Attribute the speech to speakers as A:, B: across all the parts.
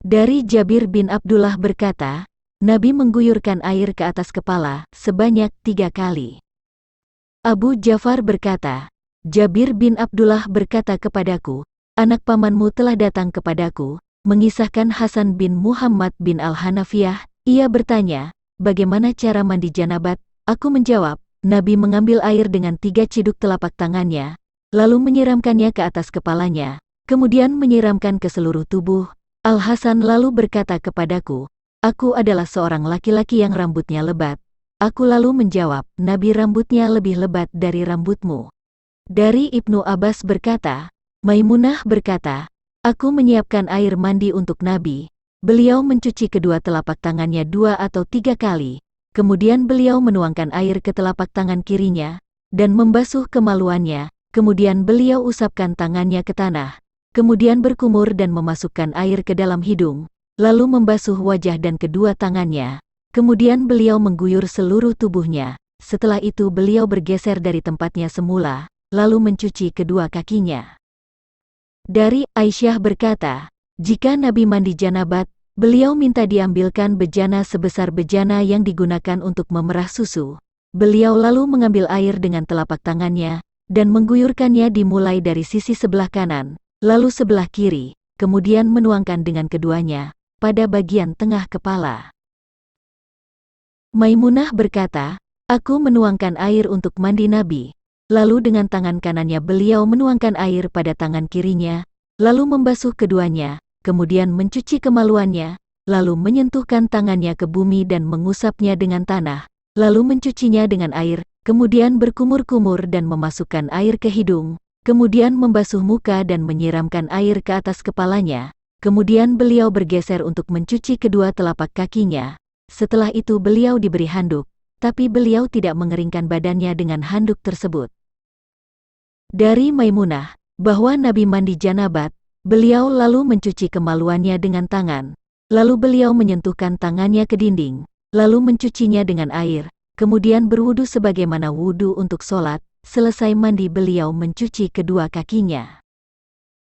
A: Dari Jabir bin Abdullah berkata, Nabi mengguyurkan air ke atas kepala sebanyak 3 kali. Abu Ja'far berkata, Jabir bin Abdullah berkata kepadaku, anak pamanmu telah datang kepadaku, mengisahkan Hasan bin Muhammad bin Al-Hanafiyah. Ia bertanya, bagaimana cara mandi janabat? Aku menjawab, Nabi mengambil air dengan 3 ciduk telapak tangannya, lalu menyiramkannya ke atas kepalanya, kemudian menyiramkan ke seluruh tubuh. Al-Hasan lalu berkata kepadaku, aku adalah seorang laki-laki yang rambutnya lebat. Aku lalu menjawab, Nabi rambutnya lebih lebat dari rambutmu. Dari Ibnu Abbas berkata, Maimunah berkata, aku menyiapkan air mandi untuk Nabi. Beliau mencuci kedua telapak tangannya 2 atau 3 kali. Kemudian beliau menuangkan air ke telapak tangan kirinya, dan membasuh kemaluannya. Kemudian beliau usapkan tangannya ke tanah. Kemudian berkumur dan memasukkan air ke dalam hidung, lalu membasuh wajah dan kedua tangannya. Kemudian beliau mengguyur seluruh tubuhnya. Setelah itu beliau bergeser dari tempatnya semula, lalu mencuci kedua kakinya. Dari Aisyah berkata, jika Nabi mandi janabat, beliau minta diambilkan bejana sebesar bejana yang digunakan untuk memerah susu. Beliau lalu mengambil air dengan telapak tangannya, dan mengguyurkannya dimulai dari sisi sebelah kanan, lalu sebelah kiri, kemudian menuangkan dengan keduanya, pada bagian tengah kepala. Maimunah berkata, aku menuangkan air untuk mandi Nabi. Lalu dengan tangan kanannya beliau menuangkan air pada tangan kirinya, lalu membasuh keduanya, kemudian mencuci kemaluannya, lalu menyentuhkan tangannya ke bumi dan mengusapnya dengan tanah, lalu mencucinya dengan air, kemudian berkumur-kumur dan memasukkan air ke hidung, kemudian membasuh muka dan menyiramkan air ke atas kepalanya, kemudian beliau bergeser untuk mencuci kedua telapak kakinya. Setelah itu beliau diberi handuk, tapi beliau tidak mengeringkan badannya dengan handuk tersebut. Dari Maimunah, bahwa Nabi mandi janabat, beliau lalu mencuci kemaluannya dengan tangan, lalu beliau menyentuhkan tangannya ke dinding, lalu mencucinya dengan air, kemudian berwudu sebagaimana wudu untuk sholat. Selesai mandi beliau mencuci kedua kakinya.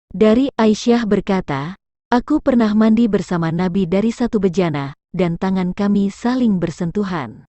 A: Dari Aisyah berkata, aku pernah mandi bersama Nabi dari satu bejana, dan tangan kami saling bersentuhan.